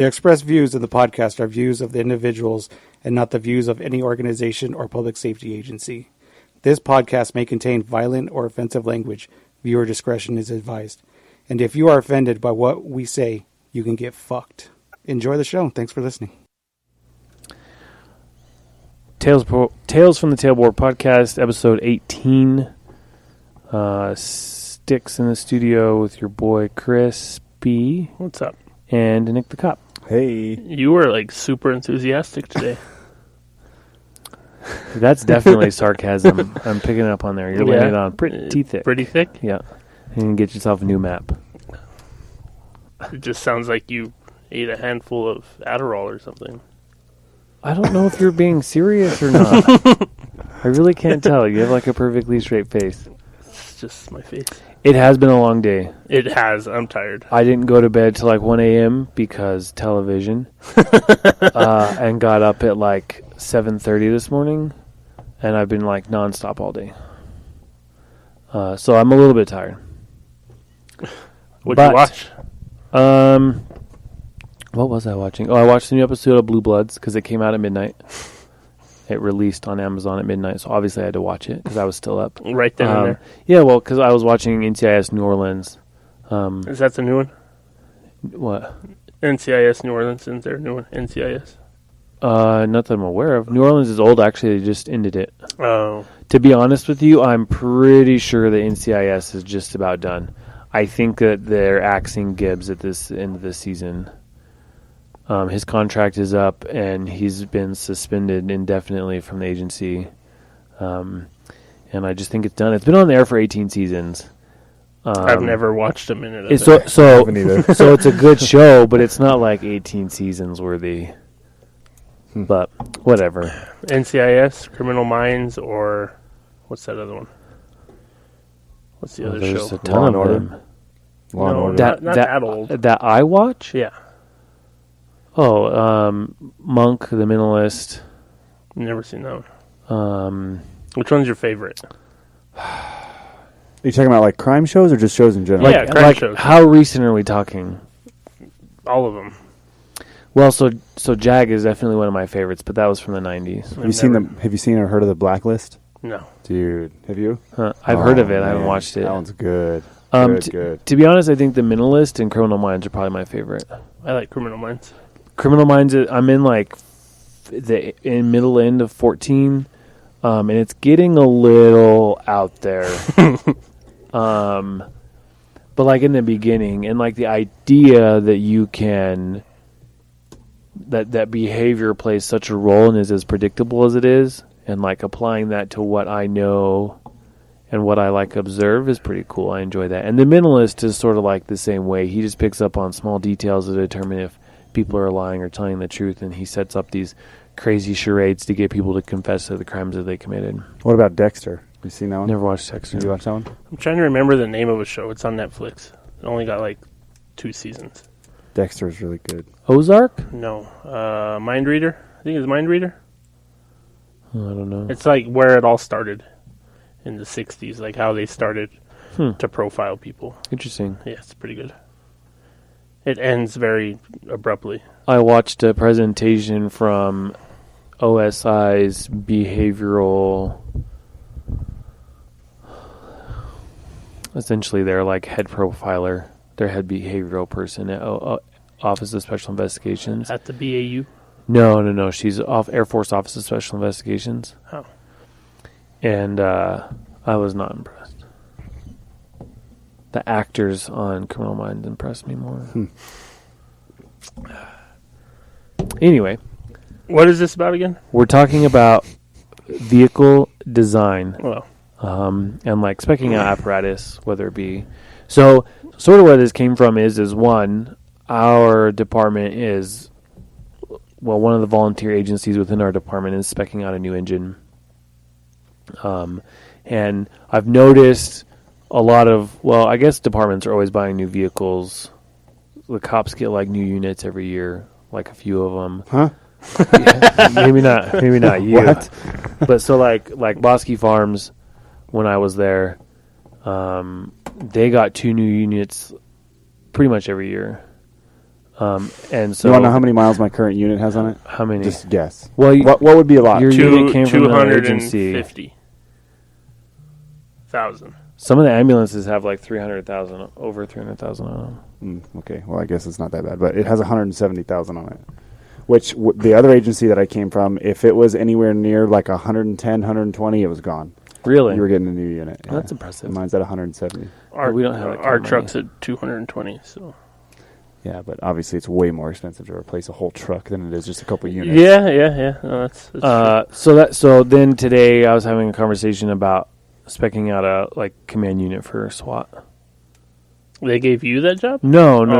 The expressed views of the podcast are views of the individuals and not the views of any organization or public safety agency. This podcast may contain violent or offensive language. Viewer discretion is advised. And if you are offended by what we say, you can get fucked. Enjoy the show. Thanks for listening. Tales from the Tailboard Podcast, episode 18. Styx in the studio with your boy Chrispy. What's up? And Nick the Cop. Hey. You were like super enthusiastic today. That's definitely sarcasm. I'm picking it up on there. You're laying it on pretty thick. Pretty thick? Yeah. And get yourself a new map. It just sounds like you ate a handful of Adderall or something. I don't know if you're being serious or not. I really can't tell. You have like a perfectly straight face. It's just my face. It has been a long day. It has. I'm tired. I didn't go to bed till like 1 a.m. because television. And got up at like 7:30 this morning. And I've been like nonstop all day. So I'm a little bit tired. What'd you watch? What was I watching? Oh, I watched the new episode of Blue Bloods because it came out at midnight. It released on Amazon at midnight, so obviously I had to watch it because I was still up. Right then and there. Yeah, well, because I was watching NCIS New Orleans. Is that the new one? What? NCIS New Orleans, isn't there a new one? NCIS? Not that I'm aware of. New Orleans is old, actually. They just ended it. Oh. To be honest with you, I'm pretty sure the NCIS is just about done. I think that they're axing Gibbs at this end of the season. His contract is up, and he's been suspended indefinitely from the agency. And I just think it's done. It's been on the air for 18 seasons. I've never watched a minute of it. So it's a good show, but it's not like 18 seasons worthy. But whatever. NCIS, Criminal Minds, or what's that other one? What's the other show? There's a ton of them. Law and Order. Not that old. That I watch? Yeah. Oh, Monk, The Mentalist. Never seen that one. Which one's your favorite? Are you talking about like crime shows or just shows in general? Yeah, crime shows. How recent are we talking? All of them. Well, so Jag is definitely one of my favorites, but that was from the 90s. Have you seen or heard of The Blacklist? No. Dude, have you? I've heard of it. Man. I haven't watched it. That one's good. Good. To be honest, I think The Mentalist and Criminal Minds are probably my favorite. I like Criminal Minds. Criminal Minds, I'm in like in middle end of 14, and it's getting a little out there. But like in the beginning, and like the idea that you can that behavior plays such a role and is as predictable as it is, and like applying that to what I know and what I like observe is pretty cool. I enjoy that. And The Mentalist is sort of like the same way. He just picks up on small details to determine if people are lying or telling the truth, and he sets up these crazy charades to get people to confess to the crimes that they committed. What about Dexter? You seen that one? Never watched Dexter. Did you watch that one? I'm trying to remember the name of a show. It's on Netflix. It only got like 2 seasons. Dexter is really good. Ozark? No. Mind Reader? I think it's Mind Reader. Oh, I don't know. It's like where it all started in the 60s, like how they started to profile people. Interesting. Yeah, it's pretty good. It ends very abruptly. I watched a presentation from OSI's behavioral... Essentially, they're like head profiler. Their head behavioral person at Office of Special Investigations. At the BAU? No. She's off Air Force Office of Special Investigations. Oh. And I was not impressed. The actors on Criminal Minds impressed me more. Anyway. What is this about again? We're talking about vehicle design. Well. And like speccing out apparatus, whether it be... So, sort of where this came from is one, our department is... Well, one of the volunteer agencies within our department is speccing out a new engine. And I've noticed a lot of... Well, I guess departments are always buying new vehicles. The cops get like new units every year, like a few of them. Huh? Yeah, maybe not you. What? But so like Bosque Farms, when I was there, they got 2 new units pretty much every year. And so, You want to know how many miles my current unit has on it? how many? Just guess. Well, What would be a lot? your unit came from an agency. 250,000. Some of the ambulances have like 300,000, over 300,000 on them. Okay, well, I guess it's not that bad, but it has 170,000 on it. Which the other agency that I came from, if it was anywhere near like 110, 120, it was gone. Really? You were getting a new unit. Well, that's impressive. Mine's at 170. We don't have that kind our of money. truck's at 220. So Yeah, but obviously it's way more expensive to replace a whole truck than it is just a couple units. yeah. No, that's true. So then today I was having a conversation about specking out a like command unit for SWAT. They gave you that job? No. He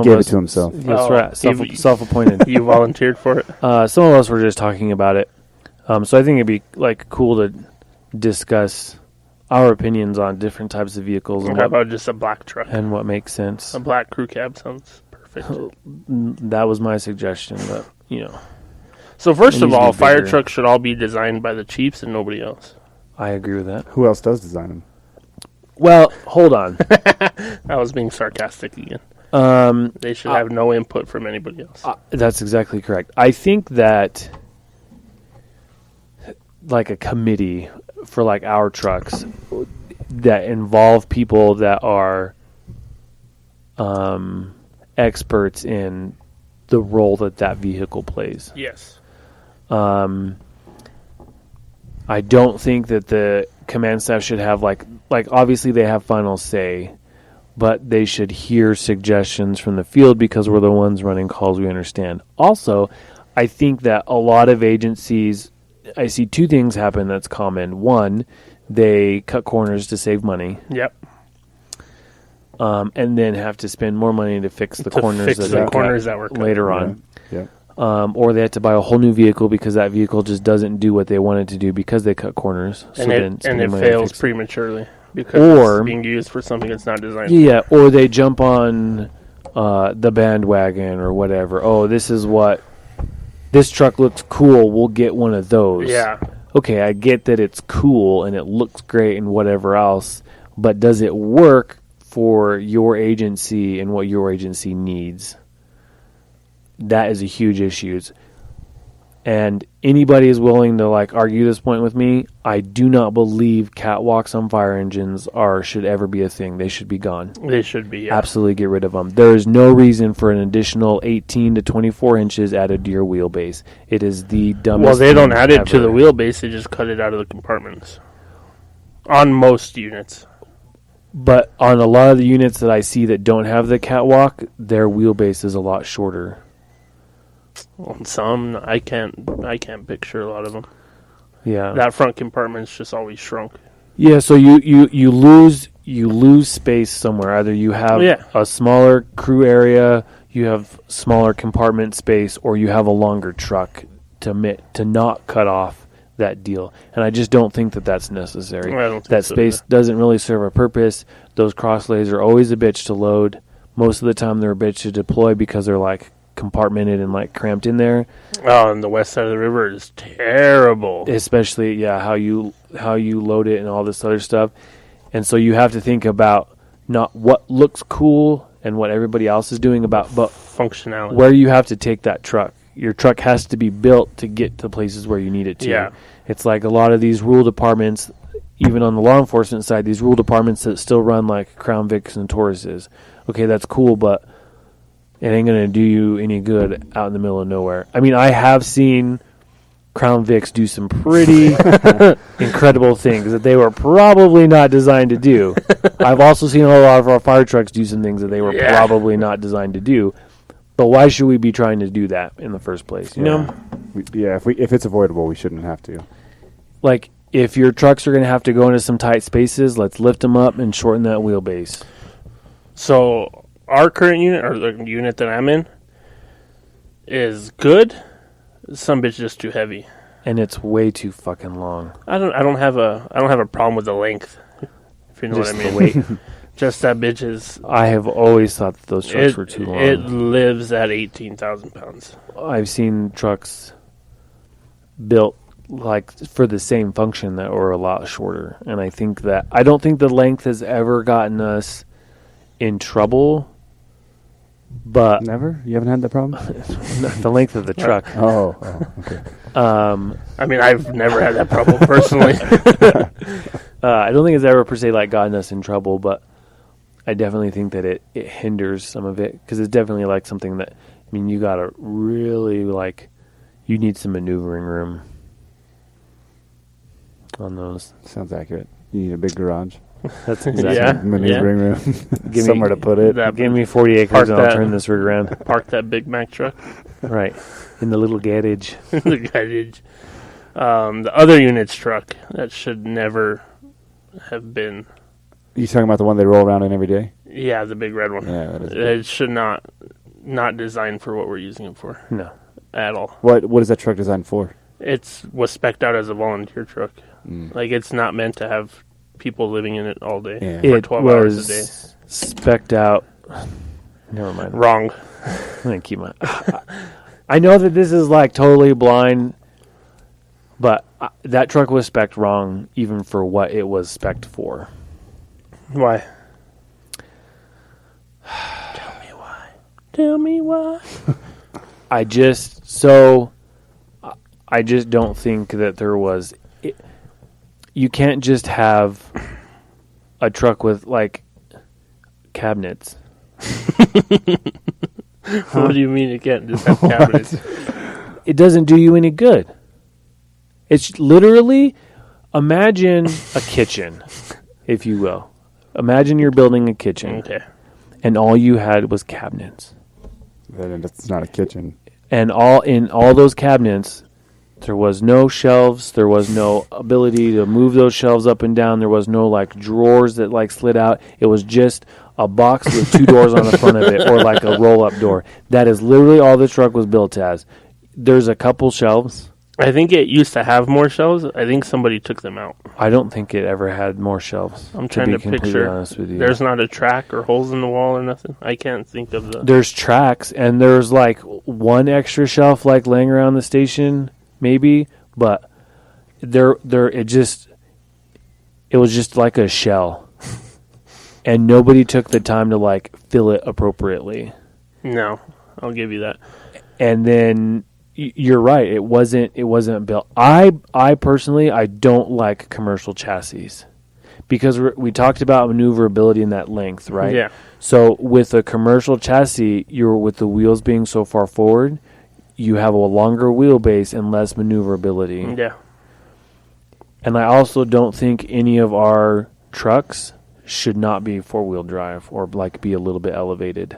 gave it to himself. That's Oh, right. Self-appointed. You volunteered for it? Some of us were just talking about it. So I think it'd be like cool to discuss our opinions on different types of vehicles How about just a black truck? and what makes sense. A black crew cab sounds perfect. That was my suggestion, but So first It of needs to all, be fire bigger. trucks should all be designed by the chiefs and nobody else. I agree with that. Who else does design them? Well, hold on. I was being sarcastic again. Um, They should have no input from anybody else. That's exactly correct. I think that like a committee for like our trucks that involve people that are experts in the role that vehicle plays. Yes. I don't think that the command staff should have like obviously they have final say, but they should hear suggestions from the field because we're the ones running calls. We understand. Also, I think that a lot of agencies, I see two things happen that's common. One, they cut corners to save money, Yep. and then have to spend more money to fix the corners that were cut. later on. Yeah. Or they have to buy a whole new vehicle because that vehicle just doesn't do what they want it to do because they cut corners. And it fails prematurely because Or- it's being used for something it's not designed Yeah, or they jump on the bandwagon or whatever. Oh, this truck looks cool. We'll get one of for. those. Yeah. Okay, I get that it's cool and it looks great and whatever else, but does it work for your agency and what your agency needs? That is a huge issue. And anybody is willing to like argue this point with me. I do not believe catwalks on fire engines should ever be a thing. They should be gone. They should be. Yeah. Absolutely get rid of them. There is no reason for an additional 18 to 24 inches added to your wheelbase. It is the dumbest Well, they don't thing add it to ever. the wheelbase. They just cut it out of the compartments. On most units. But on a lot of the units that I see that don't have the catwalk, their wheelbase is a lot shorter. On some, I can't picture a lot of them. Yeah. That front compartment's just always shrunk. Yeah, so you lose space somewhere. Either you have Yeah. a smaller crew area, you have smaller compartment space, or you have a longer truck to not cut off that deal. And I just don't think that that's necessary. I don't think That so space either. doesn't really serve a purpose. Those crosslays are always a bitch to load. Most of the time they're a bitch to deploy because they're like compartmented and like cramped in there. Oh, and the west side of the river is terrible. Especially how you load it and all this other stuff. And so you have to think about not what looks cool and what everybody else is doing but Functionality. where you have to take that truck. Your truck has to be built to get to places where you need it to. Yeah. It's like a lot of these rural departments, even on the law enforcement side, these rural departments that still run like Crown Vics and Tauruses. Okay, that's cool, but it ain't going to do you any good out in the middle of nowhere. I mean, I have seen Crown Vics do some pretty incredible things that they were probably not designed to do. I've also seen a lot of our fire trucks do some things that they were probably not designed to do. But why should we be trying to do that in the first place? You know? If it's avoidable, we shouldn't have to. Like, if your trucks are going to have to go into some tight spaces, let's lift them up and shorten that wheelbase. So our current unit, or the unit that I'm in, is good. Some bitch just too heavy. And it's way too fucking long. I don't have a problem with the length. If you know Just what I the mean. weight. Just that bitch is. I have always thought that those trucks were too long. It lives at 18,000 pounds. I've seen trucks built like for the same function that were a lot shorter, and I don't think the length has ever gotten us in trouble But Never? You haven't had that problem? the length of the truck. Oh, okay. I mean, I've never had that problem personally. I don't think it's ever per se like gotten us in trouble, but I definitely think that it hinders some of it because it's definitely like something that, I mean, you gotta really like, you need some maneuvering room on those. Sounds accurate. You need a big garage. That's exactly. Yeah. Maneuvering room. Give Somewhere to put it. Give me 40 acres Park and I'll that. turn this rig around. Park that Big Mac truck. Right. In the little garage. The garage. The other unit's truck that should never have been. You talking about the one they roll around in every day? Yeah, the big red one. Yeah, that is. It should not designed for what we're using it for No. at all. What is that truck designed for? Was spec'd out as a volunteer truck. Mm. Like, it's not meant to have people living in it all day Yeah. for It 12 hours a day. was specced out. Never mind. Wrong. I'm going to keep my... I know that this is like totally blind, but that truck was spec'd wrong even for what it was spec'd for. Why? Tell me why. I just don't think that there was... You can't just have a truck with, like, cabinets. What do you mean it can't just have cabinets? It doesn't do you any good. It's literally, imagine a kitchen, if you will. Imagine you're building a kitchen, Okay. and all you had was cabinets. Then it's not a kitchen. And in all those cabinets, there was no shelves. There was no ability to move those shelves up and down. There was no like drawers that like slid out. It was just a box with two doors on the front of it, or like a roll-up door. That is literally all the truck was built as. There's a couple shelves. I think it used to have more shelves. I think somebody took them out. I don't think it ever had more shelves. I'm trying to be completely picture. honest with you. There's not a track or holes in the wall or nothing. I can't think of the. There's tracks, and there's like one extra shelf like laying around the station, maybe, but it was just like a shell, and nobody took the time to like fill it appropriately. No, I'll give you that. And then you're right, it wasn't built. I personally, I don't like commercial chassis because we talked about maneuverability in that length, right? Yeah. So with a commercial chassis, you're with the wheels being so far forward, you have a longer wheelbase and less maneuverability. Yeah. And I also don't think any of our trucks should not be four-wheel drive or like be a little bit elevated.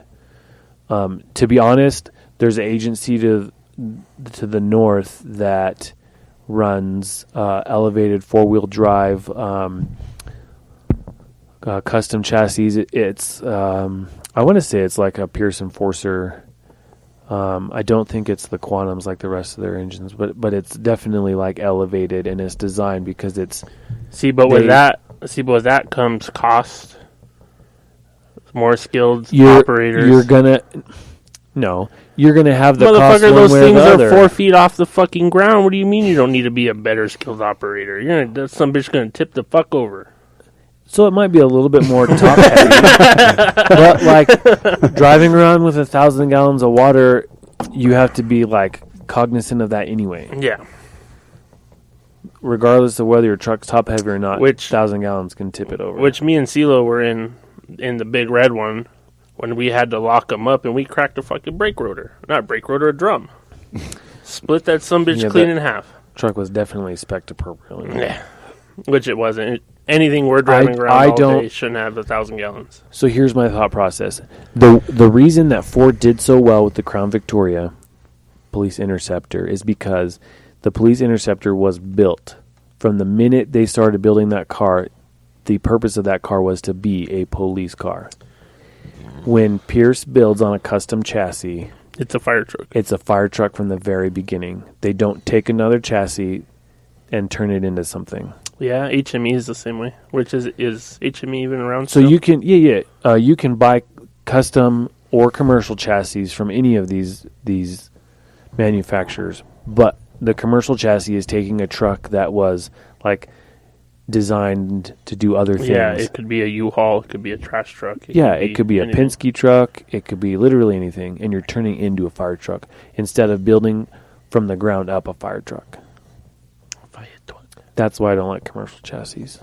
To be honest, there's an agency to the north that runs elevated four-wheel drive custom chassis. It's I want to say it's like a Pierce Enforcer. I don't think it's the Quantums like the rest of their engines, but it's definitely like elevated, and it's designed because it's With that comes cost. More skilled operators. You're gonna have the cost Motherfucker, one those way or things the are other. 4 feet off the fucking ground. What do you mean you don't need to be a better skilled operator? Some bitch gonna tip the fuck over. So it might be a little bit more top heavy, but like driving around with 1,000 gallons of water, you have to be like cognizant of that anyway. Yeah. Regardless of whether your truck's top heavy or not, Which 1,000 gallons can tip it over. Which me and CeeLo were in the big red one when we had to lock them up, and we cracked a fucking brake rotor. Not a brake rotor, a drum. Split that sumbitch clean in half. Truck was definitely spec'd appropriately. Yeah. Which it wasn't. Anything we're driving around all day shouldn't have 1,000 gallons. So here's my thought process. The reason that Ford did so well with the Crown Victoria Police Interceptor is because the Police Interceptor was built from the minute they started building that car. The purpose of that car was to be a police car. When Pierce builds on a custom chassis, it's a fire truck. It's a fire truck from the very beginning. They don't take another chassis and turn it into something. Yeah, HME is the same way. Which is HME even around? So still? you can you can buy custom or commercial chassis from any of these manufacturers, but the commercial chassis is taking a truck that was like designed to do other things. Yeah, it could be a U-Haul, it could be a trash truck. It could be a anything. Penske truck. It could be literally anything, and you're turning into a fire truck instead of building from the ground up a fire truck. That's why I don't like commercial chassis.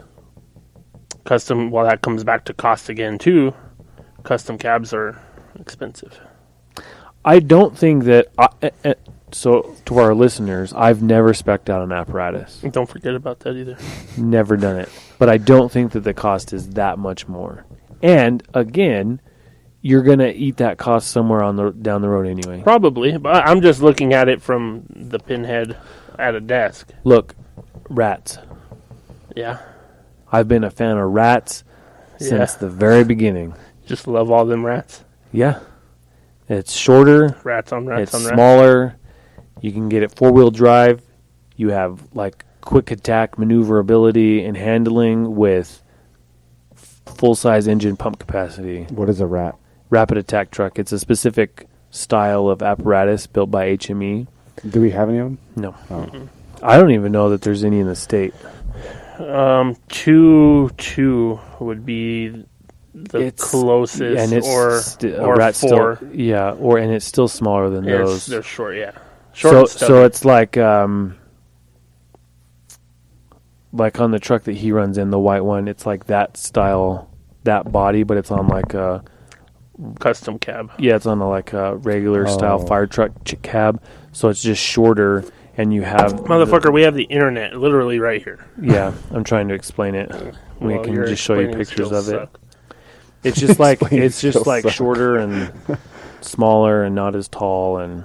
Custom, well, that comes back to cost again, too. Custom cabs are expensive. I don't think that... so, to our listeners, I've never spec'd out an apparatus. Don't forget about that either. Never done it. But I don't think that the cost is that much more. And, again, you're going to eat that cost somewhere down the road anyway. Probably, but I'm just looking at it from the pinhead at a desk. Look, rats. Yeah. I've been a fan of rats since the very beginning. Just love all them rats. Yeah. It's shorter. Rats on rats It's on rats. smaller. You can get it 4-wheel drive. You have like quick attack maneuverability and handling with full-size engine pump capacity. What is a rat? Rapid attack truck. It's a specific style of apparatus built by HME. Do we have any of them? No. Oh. I don't even know that there's any in the state. 2 would be the closest, and it's or rat 4. Still, and it's still smaller than those. They're short, yeah. Short and stubby. So it's like on the truck that he runs in, the white one, it's like that style, that body, but it's on like a custom cab. Yeah, it's on a regular style fire truck cab. So it's just shorter, and you have motherfucker. We have the internet literally right here. Yeah, I'm trying to explain it. We Well, can your just show you explaining pictures skills of it. suck. It's just like Suck. shorter and smaller and not as tall, and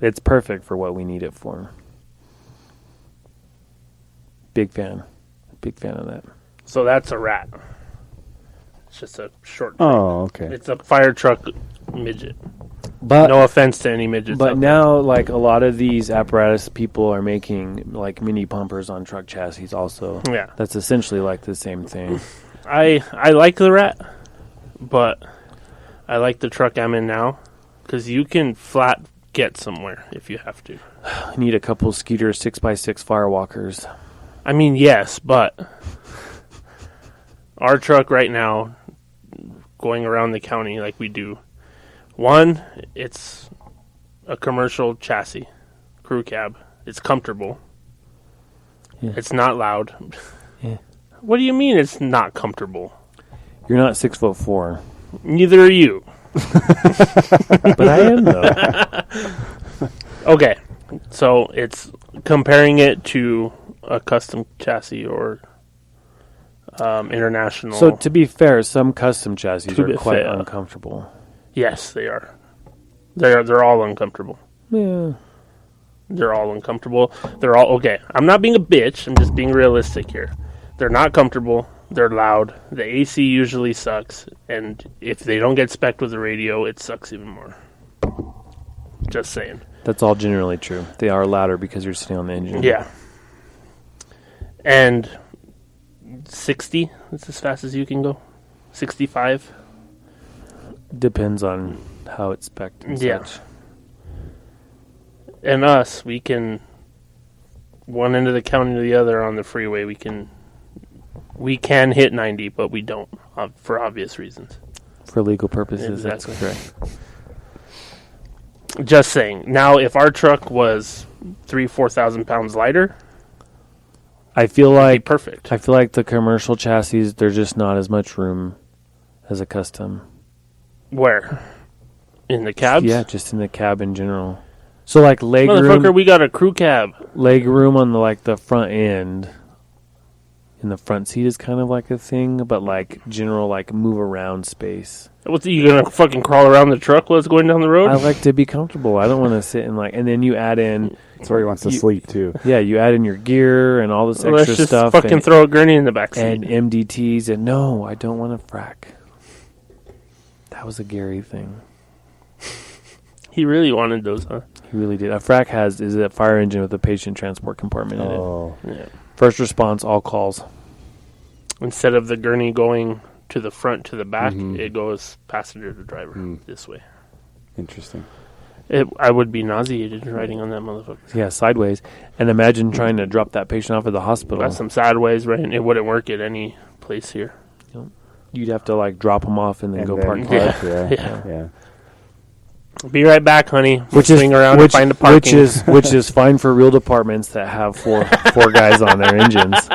it's perfect for what we need it for. Big fan of that. So that's a rat. It's just a short. Oh, okay. It's a fire truck midget. But No offense to any midgets. But out now, like, a lot of these apparatus people are making, like, mini pumpers on truck chassis also. there. Yeah, That's essentially, like, the same thing. I like the rat, but I like the truck I'm in now because you can flat get somewhere if you have to. I need a couple Skeeter 6x6 firewalkers. I mean, yes, but our truck right now, going around the county like we do, one, it's a commercial chassis, crew cab. It's comfortable. Yeah. It's not loud. Yeah. What do you mean it's not comfortable? You're not 6'4". Neither are you. But I am, though. Okay, so it's comparing it to a custom chassis or international. So, to be fair, some custom chassis To are be quite fair. uncomfortable. Yes, they are. They're all uncomfortable. Yeah. They're all uncomfortable. They're all okay. I'm not being a bitch. I'm just being realistic here. They're not comfortable. They're loud. The AC usually sucks, and if they don't get spec'd with the radio, it sucks even more. Just saying. That's all generally true. They are louder because you're sitting on the engine. Yeah. And 60 is as fast as you can go. 65. Depends on how it's spec'd and Yeah. such. And us, we can one end of the county to the other on the freeway. We can hit 90, but we don't for obvious reasons. For legal purposes, Exactly. that's correct. Just saying. Now, if our truck was 4,000 pounds lighter, I feel it'd be like perfect. the commercial chassis, there's just not as much room as a custom. Where? In the cabs? Yeah, just in the cab in general. So like leg Motherfucker, room, we got a crew cab. on the front end. In the front seat is kind of like a thing, but like general like move around space. What's you gonna fucking crawl around the truck while it's going down the road? I like to be comfortable. I don't want to sit in and then you add in, That's where he wants to sleep too. yeah, you add in your gear and all this Well, extra let's just stuff. fucking and, throw a gurney in the back seat. and MDTs and no, I don't want to frack. That was a Gary thing. He really wanted those, huh? He really did. A frack is a fire engine with a patient transport compartment in it. Oh, Yeah. First response, all calls. Instead of the gurney going to the front to the back, Mhm. it goes passenger to driver Mm. this way. interesting. I would be nauseated riding on that motherfucker. Yeah, sideways. And imagine trying to drop that patient off at the hospital. That's some sideways, right? It wouldn't work at any place here. You'd have to like drop them off and then go park. Yeah. Be right back, honey. Swing around and find the parking. Which is fine for real departments that have four guys on their engines.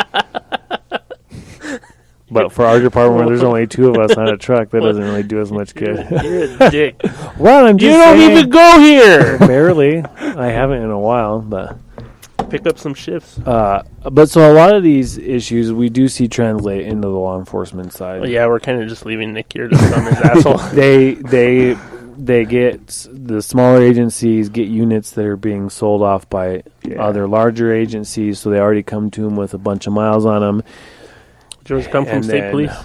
But for our department where there's only 2 of us on a truck, that doesn't really do as much good. You're a dick. Well, I'm just You don't saying, even go here. barely. I haven't in a while, but Pick up some shifts. but so a lot of these issues we do see translate into the law enforcement side. Well, yeah, we're kind of just leaving Nick here to thumb his asshole. They get the smaller agencies get units that are being sold off by other larger agencies, so they already come to them with a bunch of miles on them. Joe's come from state police.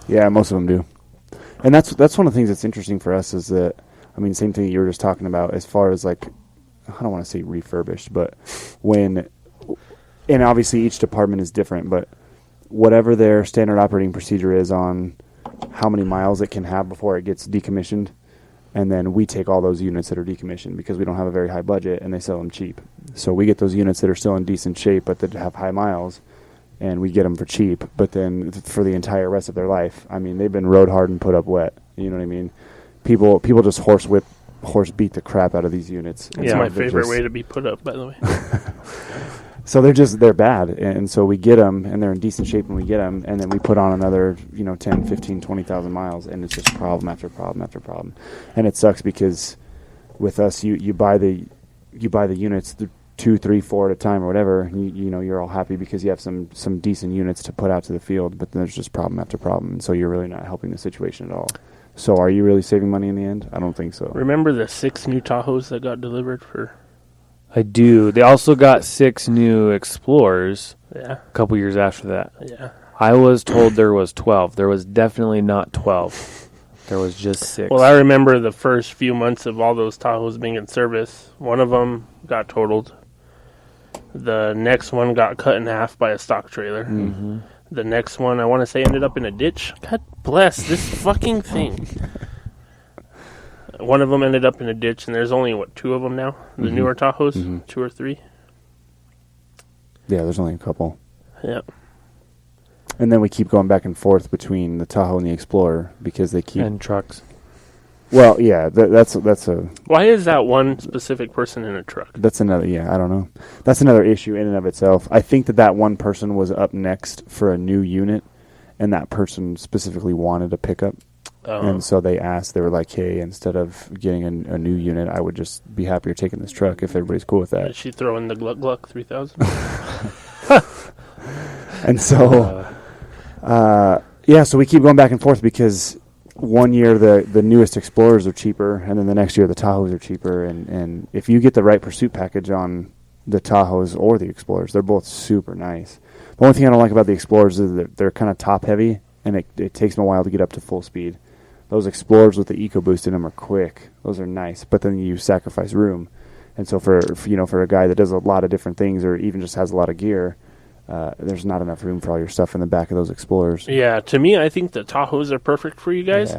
Yeah, most of them do. And that's one of the things that's interesting for us is that, I mean, same thing you were just talking about as far as like, I don't want to say refurbished, but and obviously each department is different, but whatever their standard operating procedure is on how many miles it can have before it gets decommissioned, and then we take all those units that are decommissioned because we don't have a very high budget and they sell them cheap. So we get those units that are still in decent shape but that have high miles, and we get them for cheap, but then for the entire rest of their life, I mean, they've been rode hard and put up wet. You know what I mean? People just horse beat the crap out of these units. It's my favorite way to be put up, by the way. So they're bad, and so we get them, and they're in decent shape when we get them, and then we put on another, 10, 15, 20,000 miles, and it's just problem after problem after problem. And it sucks because with us, you buy the units, 2, 3, 4 at a time or whatever, you're all happy because you have some decent units to put out to the field, but then there's just problem after problem, and so you're really not helping the situation at all. So are you really saving money in the end? I don't think so. Remember the 6 new Tahoes that got delivered for... I do. They also got 6 new Explorers a couple years after that. Yeah. I was told there was 12. There was definitely not 12. There was just 6. Well, I remember the first few months of all those Tahoes being in service. One of them got totaled. The next one got cut in half by a stock trailer. Mm-hmm. The next one, I want to say, ended up in a ditch. God bless this fucking thing. One of them ended up in a ditch, and there's only, 2 of them now? The newer Tahoes? 2 or 3? Yeah, there's only a couple. Yep. And then we keep going back and forth between the Tahoe and the Explorer because they keep... And trucks. Well, yeah, that's a... Why is that one specific person in a truck? That's another, I don't know. That's another issue in and of itself. I think that one person was up next for a new unit, and that person specifically wanted a pickup. And so they were like, hey, instead of getting a new unit, I would just be happier taking this truck if everybody's cool with that. Did she throw in the Gluck Gluck 3000? And so, so we keep going back and forth because one year the newest Explorers are cheaper, and then the next year the Tahoes are cheaper. And if you get the right pursuit package on the Tahoes or the Explorers, they're both super nice. The only thing I don't like about the Explorers is that they're kind of top heavy, and it takes them a while to get up to full speed. Those Explorers with the EcoBoost in them are quick. Those are nice, but then you sacrifice room. And so for a guy that does a lot of different things or even just has a lot of gear, there's not enough room for all your stuff in the back of those Explorers. Yeah, to me, I think the Tahoes are perfect for you guys,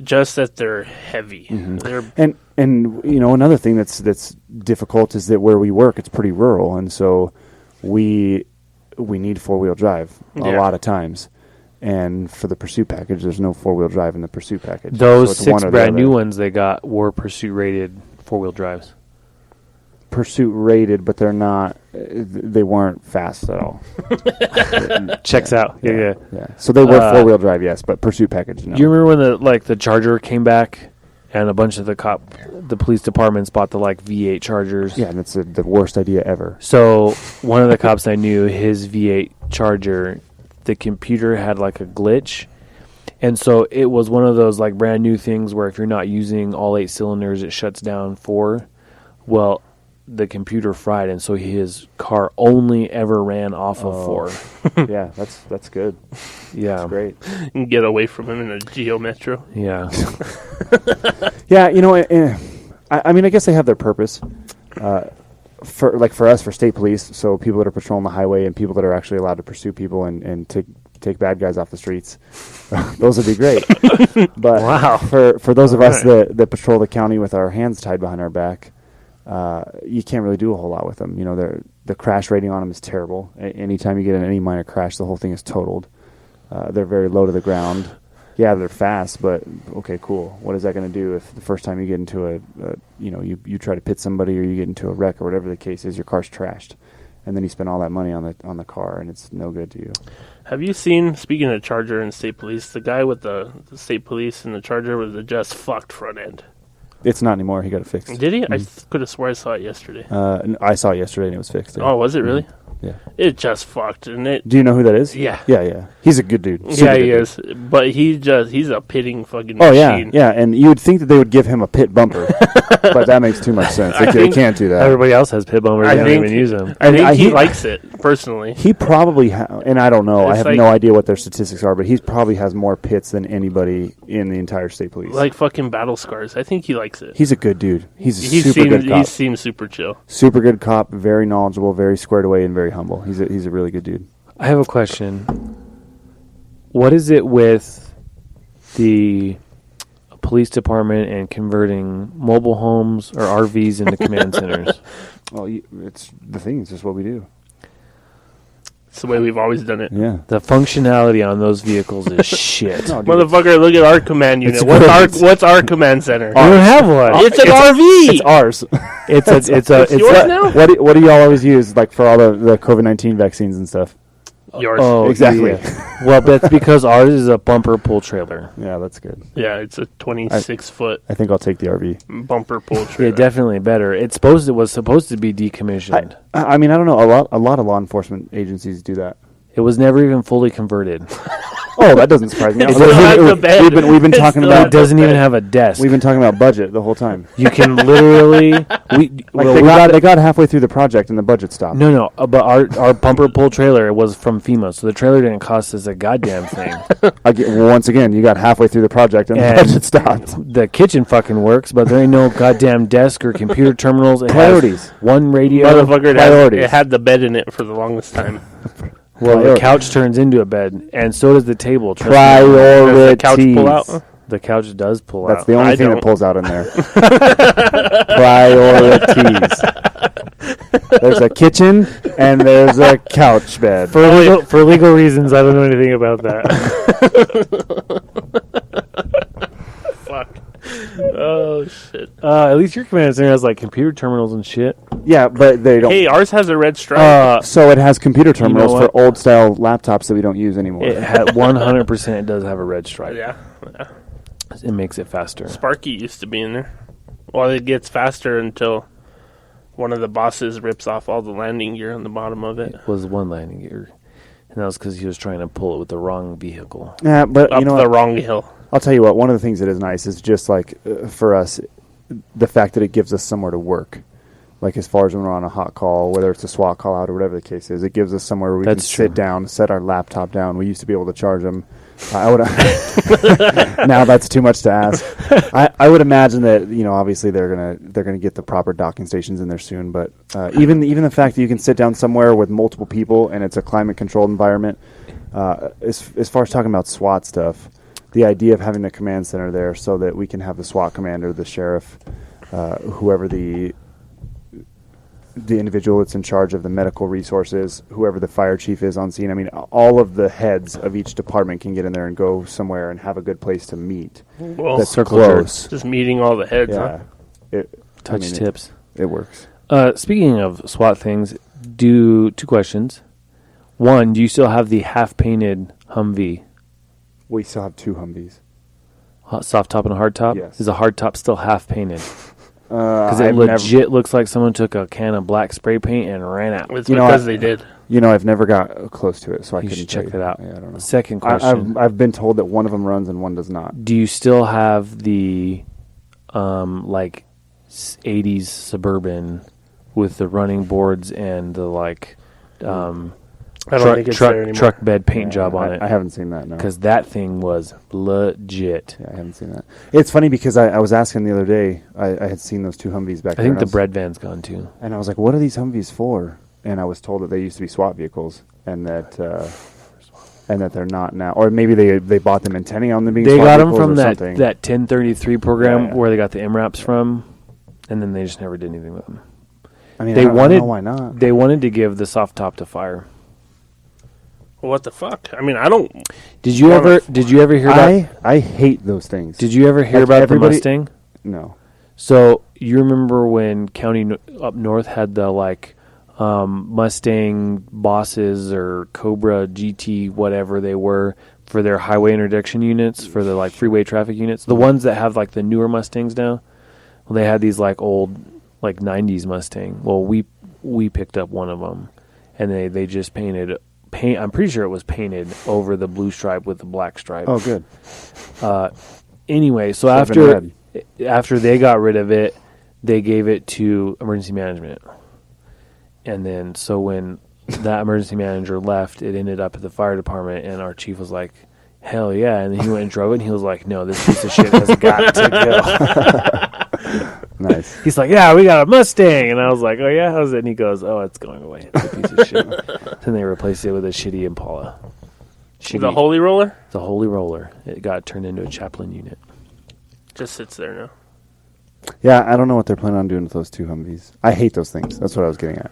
just that they're heavy. And another thing that's difficult is that where we work, it's pretty rural, and so we need 4-wheel drive a lot of times. And for the Pursuit package, there's no 4-wheel drive in the Pursuit package. Those so 6 brand new ones they got were Pursuit rated 4-wheel drives. Pursuit rated, but they're not. They weren't fast at all. Checks out. Yeah. So they were 4-wheel drive, yes, but Pursuit package, no. Do you remember when the Charger came back, and a bunch of the police departments bought the V8 Chargers? Yeah, and it's the worst idea ever. So one of the cops I knew, his V8 Charger, the computer had a glitch, and so it was one of those brand new things where if you're not using all 8 cylinders, it shuts down 4. Well, the computer fried, and so his car only ever ran off of 4. Yeah, that's good. Yeah, that's great. You can get away from him in a Geo Metro. Yeah. Yeah, I mean, I guess they have their purpose. For us, for state police, so people that are patrolling the highway and people that are actually allowed to pursue people and to take bad guys off the streets. Those would be great. But Wow. for those of us that patrol the county with our hands tied behind our back, you can't really do a whole lot with them. You know, the crash rating on them is terrible. Anytime you get in any minor crash, the whole thing is totaled. They're very low to the ground. Yeah, they're fast, but okay, cool. What is that going to do if the first time you get into you try to pit somebody or you get into a wreck or whatever the case is, your car's trashed, and then you spend all that money on the car and it's no good to you. Have you seen, speaking of Charger and state police, the guy with the state police and the Charger with the just fucked front end? It's not anymore. He got it fixed. Did he? I could have swore I saw it yesterday. I saw it yesterday and it was fixed. Yeah. Oh, was it really? Yeah. It just fucked, and it. Do you know who that is? Yeah. Yeah. He's a good dude. Yeah, he is. But he's a pitting fucking Oh, machine. yeah. And you would think that they would give him a pit bumper, but that makes too much sense. They can't do that. Everybody else has pit bumpers. They don't even use them. I think he likes it, personally. He probably, and I don't know. I have like- no idea what their statistics are, but he probably has more pits than anybody in the entire state police. Like fucking battle scars. I think he likes it. He's a good dude. He's a super good cop. He seems super chill. Super good cop, very knowledgeable, very squared away, and very humble. He's a really good dude. I have a question. What is it with the police department and converting mobile homes or RVs into command centers? Well, it's the thing. It's just what we do. It's the way we've always done it. Yeah. The functionality on those vehicles is shit. No, dude, Motherfucker, look at our command unit. It's What's our command center? We don't have one. It's an RV. it's ours. It's yours now? What do y'all always use, like for all the COVID-19 vaccines and stuff? Yours. Oh, exactly. Yeah. Well, that's because ours is a bumper pull trailer. Yeah, that's good. Yeah, it's a 26-foot I think I'll take the RV. bumper pull trailer. Yeah, definitely better. It was supposed to be decommissioned. I mean, I don't know. A lot of law enforcement agencies do that. It was never even fully converted. Oh, that doesn't surprise me. It doesn't have the bed. We've been It's talking still about It doesn't even have a desk. we've been talking about budget the whole time. You can literally They got halfway through the project and the budget stopped. No, but our bumper pull trailer was from FEMA, so the trailer didn't cost us a goddamn thing. Once again, you got halfway through the project and the And budget stopped. The kitchen fucking works, but there ain't no goddamn desk or computer terminals. It Priorities. has one radio. Motherfucker, Priorities. it had the bed in it for the longest time. Well, the Priorities. couch turns into a bed, and so does the table. Trust me. Priorities. Does the couch pull out? The couch does pull That's out. the only I thing don't. that pulls out in there. Priorities. There's a kitchen and there's a couch bed. For legal reasons, I don't know anything about that. Fuck. Oh, shit. At least your command center has like computer terminals and shit. Yeah, but they don't. Hey, ours has a red stripe. So it has computer terminals what? for old style laptops that we don't use anymore. It had 100% does have a red stripe. Yeah. It makes it faster. Sparky used to be in there. Well, it gets faster until one of the bosses rips off all the landing gear on the bottom of it. It was one landing gear, and that was because he was trying to pull it with the wrong vehicle. Yeah, but Up you know the what? wrong hill. I'll tell you what. One of the things that is nice is just like for us, the fact that it gives us somewhere to work. Like as far as when we're on a hot call, whether it's a SWAT call out or whatever the case is, it gives us somewhere where we That's can true. sit down, set our laptop down. We used to be able to charge them. I would now that's too much to ask. I would imagine that obviously they're gonna get the proper docking stations in there soon. But even the fact that you can sit down somewhere with multiple people and it's a climate controlled environment, as far as talking about SWAT stuff, the idea of having a command center there so that we can have the SWAT commander, the sheriff, whoever the individual that's in charge of the medical resources, whoever the fire chief is on scene. I mean, all of the heads of each department can get in there and go somewhere and have a good place to meet. Well, That's circle close. just meeting all the heads, Yeah, huh? Touch tips. It works. Speaking of SWAT things, two questions. One, do you still have the half-painted Humvee? We still have 2 Humvees. Soft top and a hard top? Yes. Is the hard top still half-painted? Because it I've legit looks like someone took a can of black spray paint and ran out. It's You know, because they did. I've never got close to it, so I You couldn't should tell check you. that out. Yeah, I don't know. Second question. I've been told that one of them runs and one does not. Do you still have the like 80s Suburban with the running boards and the like I don't think it's there anymore. truck bed paint Yeah, job on I it? haven't seen that. No. Because that thing was legit. Yeah, I haven't seen that. It's funny because I was asking the other day. I had seen those 2 Humvees back I there. think the and bread van's gone too. And I was like, what are these Humvees for? And I was told that they used to be SWAT vehicles and that and that they're not now, or maybe they bought them intending on them being. They SWAT got them vehicles from or that something. 1033 program Yeah. where they got the MRAPs from, and then they just never did anything with them. I mean, They I don't wanted know why not. They wanted to give the soft top to fire. Well, what the fuck? I mean, I don't. Did you ever hear about? I hate those things. Did you ever hear Like about everybody- the Mustang? No. So you remember when County up north had the Mustang bosses or Cobra GT whatever they were for their highway interdiction units for the freeway traffic units, the ones that have the newer Mustangs now. Well, they had these old 90s Mustang. Well, we picked up one of them, and they just painted. I'm pretty sure it was painted over the blue stripe with the black stripe. Oh, good. Anyway, so Should've been after they got rid of it, they gave it to emergency management. And then so when that emergency manager left, it ended up at the fire department, and our chief was like, hell yeah. And then he went and drove it, and he was like, no, this piece of shit has got to go. Nice. He's like, yeah, we got a Mustang. And I was like, oh, yeah, how's it? And he goes, oh, it's going away. It's a piece of shit. Then they replaced it with a shitty Impala. The Holy Roller The Holy Roller. It got turned into a chaplain unit. just sits there now. Yeah, I don't know what they're planning on doing with those two Humvees. I hate those things. That's what I was getting at.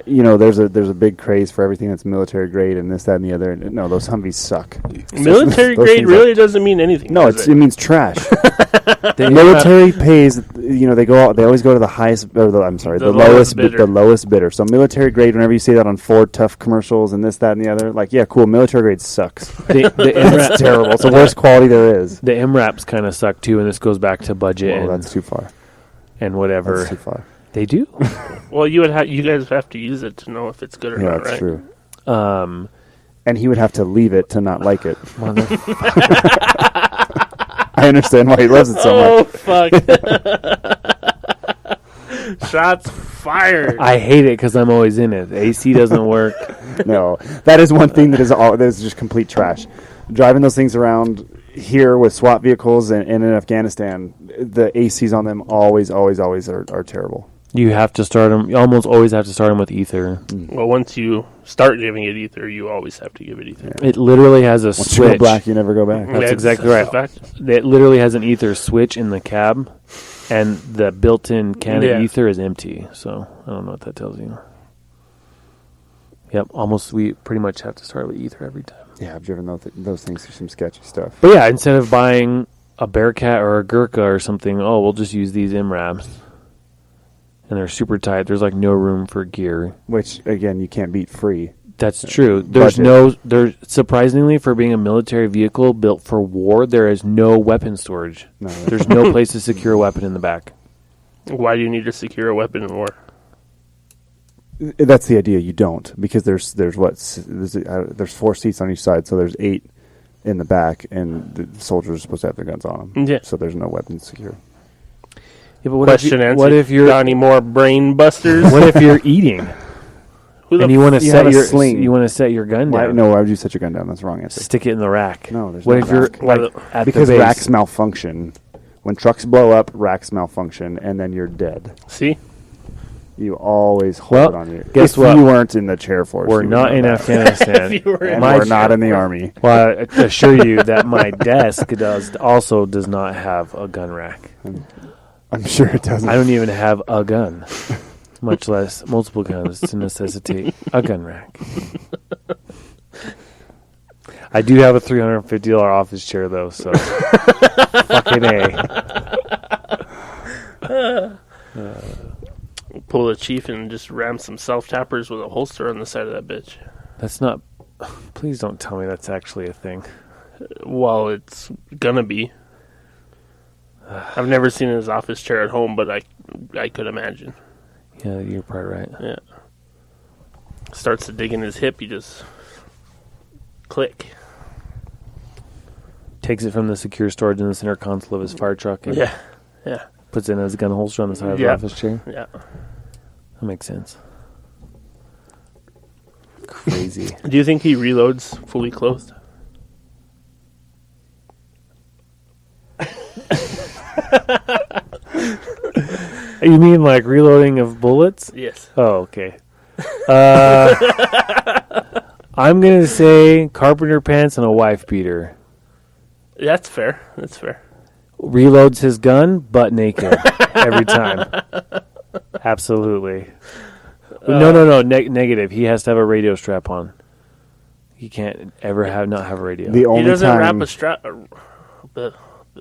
There's a big craze for everything that's military grade and this, that, and the other. And no, those Humvees suck. Military those grade things really doesn't mean anything. No, does it means trash. They- Military pays. They always go to the highest, or the lowest bidder. the lowest bidder. So military grade. Whenever you see that on Ford Tough commercials and this, that, and the other, yeah, cool. Military grade sucks. It's terrible. It's the worst quality there is. The MRAPs kind of suck too, and this goes back to budget Well, that's too far. and whatever. That's too far. They do. Well, you guys have to use it to know if it's good or Yeah, not, that's right? true. And he would have to leave it to not like it. I understand why he loves it so Oh much. fuck! Shots fired. I hate it because I'm always in it. The AC doesn't work. No, that is one thing that is just complete trash. Driving those things around here with SWAT vehicles and in Afghanistan, the ACs on them always are terrible. You have to start them. You almost always have to start them with ether. Well, once you start giving it ether, you always have to give it ether. It literally has a Once you go switch. black, you never go back. That's exactly right. a fact. It literally has an ether switch in the cab, and the built-in can of ether is empty. So I don't know what that tells you. Yep, we pretty much have to start with ether every time. Yeah, I've driven those things through some sketchy stuff. But yeah, instead of buying a Bearcat or a Gurkha or something, we'll just use these MRAPs. And they're super tight. There's no room for gear. Which, again, you can't beat free. That's true. There's surprisingly, for being a military vehicle built for war, there is no weapon storage. No, There's no place to secure a weapon in the back. Why do you need to secure a weapon in war? that's the idea. You don't, because there's 4 seats on each side, so there's 8 in the back, and the soldiers are supposed to have their guns on them. Yeah. So there's no weapons secure. Yeah, but Question answered. what if you're Got any more brain busters? what if you're eating Who the and you want to you set have a your sling. you want to set your gun Why, down? no, why would you set your gun down? That's the wrong answer. Stick it in the rack. No, there's What no if you're rack. at Because the base? racks malfunction. When trucks blow up, racks malfunction, and then you're dead. See? You always hold Well, it on you. guess if what? you weren't in the chair force, We're you would not know in that. Afghanistan. If you were And My we're not chair in the force. army. Well, I assure you that my desk does not have a gun rack. I'm sure it doesn't. I don't even have a gun, much less multiple guns to necessitate a gun rack. I do have a $350 office chair, though, so fucking A. Pull a chief and just ram some self-tappers with a holster on the side of that bitch. That's not... Please don't tell me that's actually a thing. Well, it's gonna be. I've never seen his office chair at home, but I could imagine. Yeah, you're probably right. Yeah. Starts to dig in his hip, you just click. Takes it from the secure storage in the center console of his fire truck and Yeah. puts it in his gun holster on the side of the Yeah. office chair. Yeah. That makes sense. Crazy. Do you think he reloads fully clothed? You mean like reloading of bullets? Yes. Oh, okay. I'm going to say carpenter pants and a wife beater. That's fair. That's fair. Reloads his gun, butt naked every time. Absolutely. No. Negative. He has to have a radio strap on. He can't ever not have a radio. The only He doesn't time, wrap a strap. The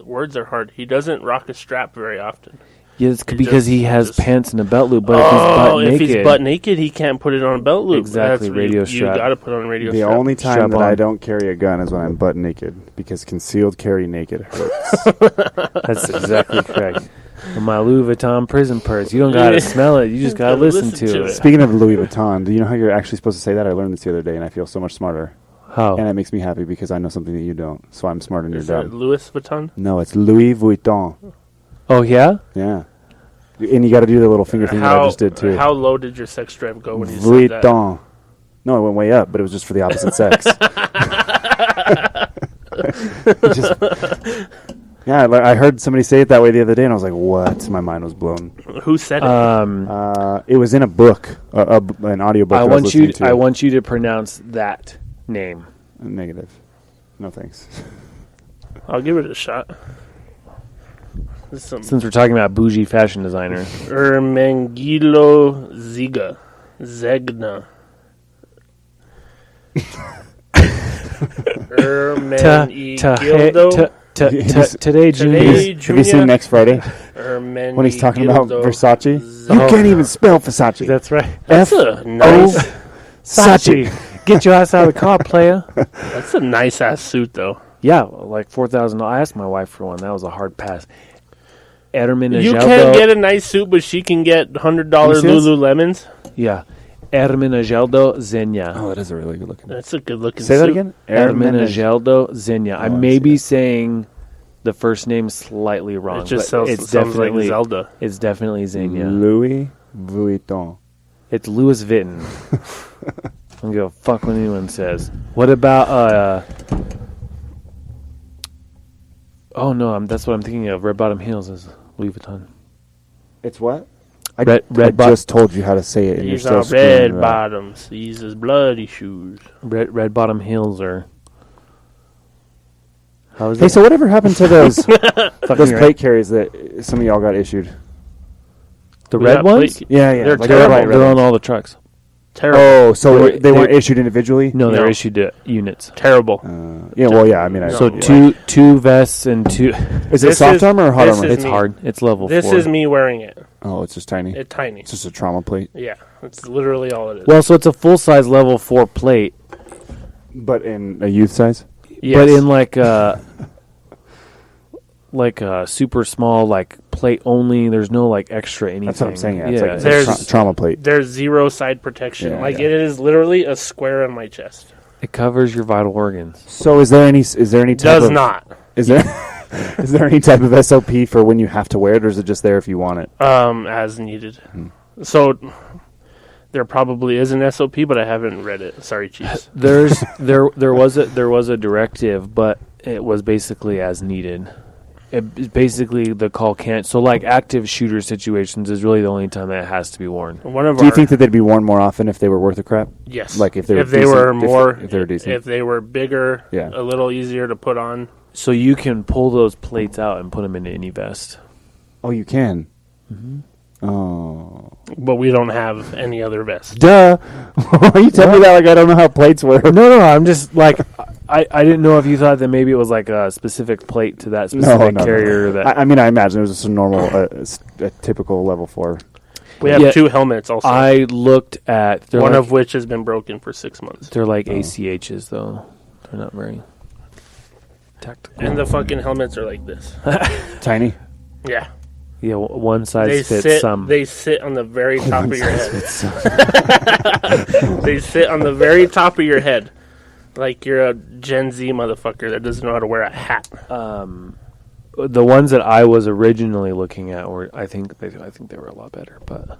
words are hard. He doesn't rock a strap very often. Yeah, it's because he has pants and a belt loop. But if he's butt naked, he can't put it on a belt loop. Exactly, radio strap. You got to put on a radio the strap. only time Strap that on. I don't carry a gun is when I'm butt naked, because concealed carry naked hurts. That's exactly correct. And my Louis Vuitton prison purse. You don't got to smell it. You just got to listen to it. Speaking of Louis Vuitton, do you know how you're actually supposed to say that? I learned this the other day, and I feel so much smarter. How? And it makes me happy because I know something that you don't. So I'm smart and you're Is that dumb. Louis Vuitton? No, it's Louis Vuitton. Oh, yeah? Yeah. And you got to do the little finger thing that I just did, too. How low did your sex drive go when you said that? Vuitton. No, it went way up, but it was just for the opposite sex. Yeah, I heard somebody say it that way the other day, and I was like, what? My mind was blown. Who said it? It was in a book, an audiobook. I I was listening to. want you to pronounce that name. Negative. No thanks. I'll give it a shot. This is some Since we're talking about bougie fashion designer. Ermengilo Zegna. Ermenegildo. Today, Junior. Have you seen next Friday Ermenegildo when he's talking about Versace? Z- You can't even spell Versace. That's right. That's a nice. Versace. Get your ass out of the car, player. That's a nice ass suit, though. Yeah, like $4,000. I asked my wife for one. That was a hard pass. Ermenegildo. You can't get a nice suit, but she can get $100 Lululemons. Yeah. Ermenegildo Zegna. Oh, that is a really good looking. That's a good looking Say suit. that again. Ermenegildo Zegna. I I may see be it. saying the first name slightly wrong. It just but sounds like Zelda. It's definitely Zegna. Louis Vuitton. It's Louis Vuitton. I don't give a fuck what anyone says. What about oh no, that's what I'm thinking of. Red bottom heels is Louis Vuitton. It's what? Red I just told you how to say it, and These you're are still red screwing it up. bottoms. These is bloody shoes. Red bottom heels are. How is Hey, it? so whatever happened to those Fucking right. plate carriers that some of y'all got issued? The We red got ones? plate- Yeah, yeah. They're like terrible. red They're on ones. all the trucks. Terrible. Oh, so They they weren't were- issued individually? No, they're No. issued to units. Terrible. Yeah, well, yeah. I mean, So No. two vests and two. Is it This soft is- armor or hot this armor? is It's me. hard. It's level This 4. is me wearing it. Oh, it's just tiny. It's tiny. It's just a trauma plate. Yeah, that's literally all it is. Well, so it's a full size level 4 plate, But in a youth size? Yes. but in like a super small like plate only. There's no like extra anything. That's what I'm saying. Yeah, Yeah. it's like There's- a trauma plate. There's zero side protection. Yeah, like yeah. it is literally a square on my chest. It covers your vital organs. So is there any type Does of, not. Is there is there any type of SOP for when you have to wear it, or is it just there if you want it? As needed. So there probably is an SOP, but I haven't read it. Sorry, Chiefs. There was a directive, but it was basically as needed. It basically the call can't. So like active shooter situations is really the only time that it has to be worn. One of Do you our think that they'd be worn more often if they were worth a crap? yes, Like if they were if they decent- were if- more if they were decent. if they were bigger, Yeah. a little easier to put on. So you can pull those plates out and put them into any vest. Oh, you can. Oh, But we don't have any other vest. duh! Why you tell me that like I don't know how plates work? No, I'm just like I didn't know if you thought that maybe it was like a specific plate to that specific No. carrier that I mean, I imagine it was just a normal, a typical level 4. We have Yeah, 2 helmets also. I looked at. They're one like, of which has been broken for 6 months. they're like ACHs though. They're not very tactical. And the fucking helmets are like this. Tiny. Yeah. Yeah, one size They fits sit some. they sit on the very top of your head. It's, They sit on the very top of your head. Like you're a Gen Z motherfucker that doesn't know how to wear a hat. The ones that I was originally looking at were, I think they were a lot better. But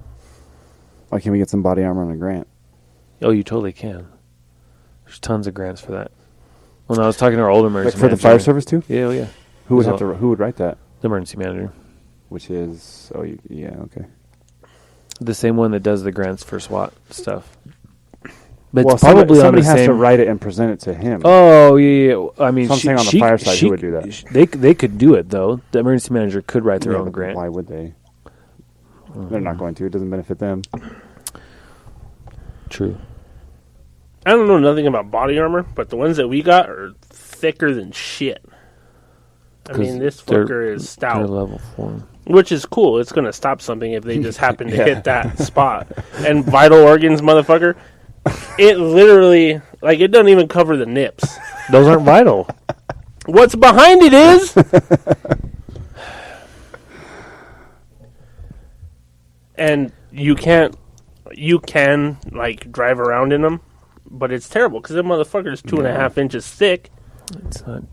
why can't we get some body armor on a grant? oh, you totally can. There's tons of grants for that. When I was talking to our old emergency Like for the manager- fire service too? Yeah, yeah. Who would There's have to? Who would write that? The emergency manager, Which is yeah, okay. the same one that does the grants for SWAT stuff. But well, it's probably on somebody the has to same. write it and present it to him. Oh yeah. I mean, So I'm saying on the fire side, who would do that? They could do it though. The emergency manager could write their own but grant. why would they? They're not going to. It doesn't benefit them. True. I don't know nothing about body armor, but the ones that we got are thicker than shit. I mean, this fucker is They're stout, level 4. which is cool. It's going to stop something if they just happen to hit that spot. And vital organs, motherfucker, it literally, like, it doesn't even cover the nips. Those aren't vital. What's behind it is... and you can, like, drive around in them, but it's terrible, because that motherfucker's 2.5 inches thick. It's not.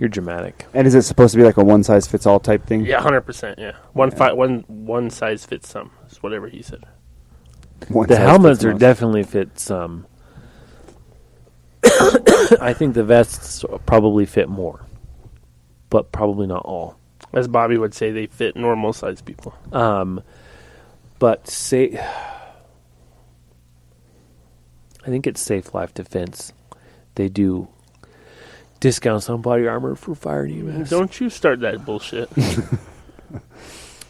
You're dramatic. And is it supposed to be like a one-size-fits-all type thing? Yeah, 100%, yeah. One size fits some, is whatever he said. The helmets are definitely fit some. I think the vests probably fit more, but probably not all. As Bobby would say, they fit normal-sized people. But I think it's Safe Life Defense. They do discounts on body armor for fire and EMS. Don't you start that bullshit.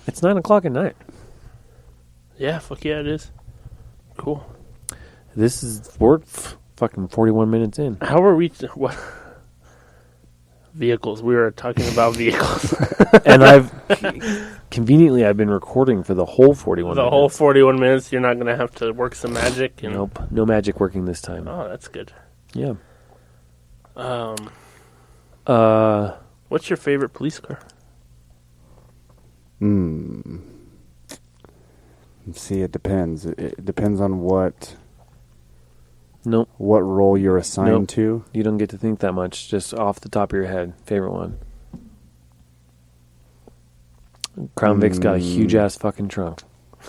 It's 9 o'clock at night. Yeah, fuck yeah, it is. Cool. We're fucking 41 minutes in. How are we... what? Vehicles. We were talking about vehicles. And conveniently, I've been recording for the whole 41 minutes. The whole 41 minutes, you're not going to have to work some magic? And... Nope. No magic working this time. Oh, that's good. Yeah. What's your favorite police car? See, it depends. It depends on what Nope. role you're assigned to. You don't get to think that much. Just off the top of your head. Favorite one. Crown Vic's got a huge-ass fucking trunk.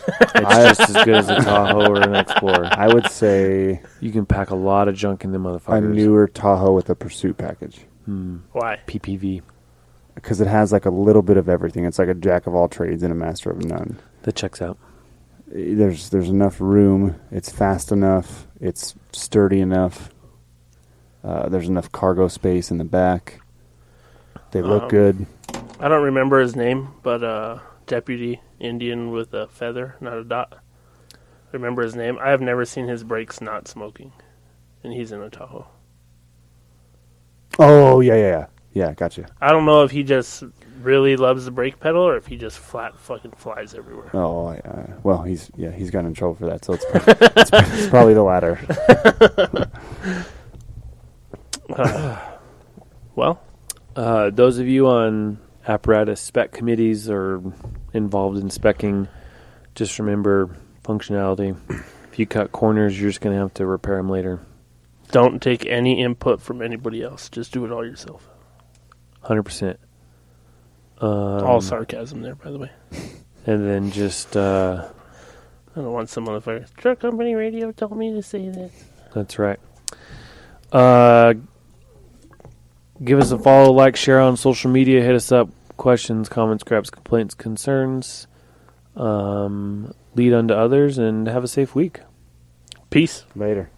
It's just as good as a Tahoe or an Explorer. I would say You can pack a lot of junk in them motherfuckers. a newer Tahoe with a Pursuit package. Why? PPV. Because it has like a little bit of everything. It's like a jack of all trades and a master of none. That checks out. There's enough room. It's fast enough. It's sturdy enough. There's enough cargo space in the back. They look good. I don't remember his name, but Deputy Indian with a feather, not a dot. Remember his name? I have never seen his brakes not smoking. And he's in a Tahoe. Oh, yeah. Yeah, gotcha. I don't know if he just really loves the brake pedal or if he just flat fucking flies everywhere. Oh, yeah. Well, he's gotten in trouble for that, so it's probably the latter. Those of you on apparatus spec committees or involved in specking, just remember functionality. If you cut corners, you're just going to have to repair them later. Don't take any input from anybody else. Just do it all yourself. 100%. All sarcasm there, by the way. And then just... I don't want some motherfucker. Truck company radio told me to say this. That's right. Give us a follow, like, share on social media. Hit us up. Questions, comments, grabs, complaints, concerns. Lead unto others, and have a safe week. Peace. Later.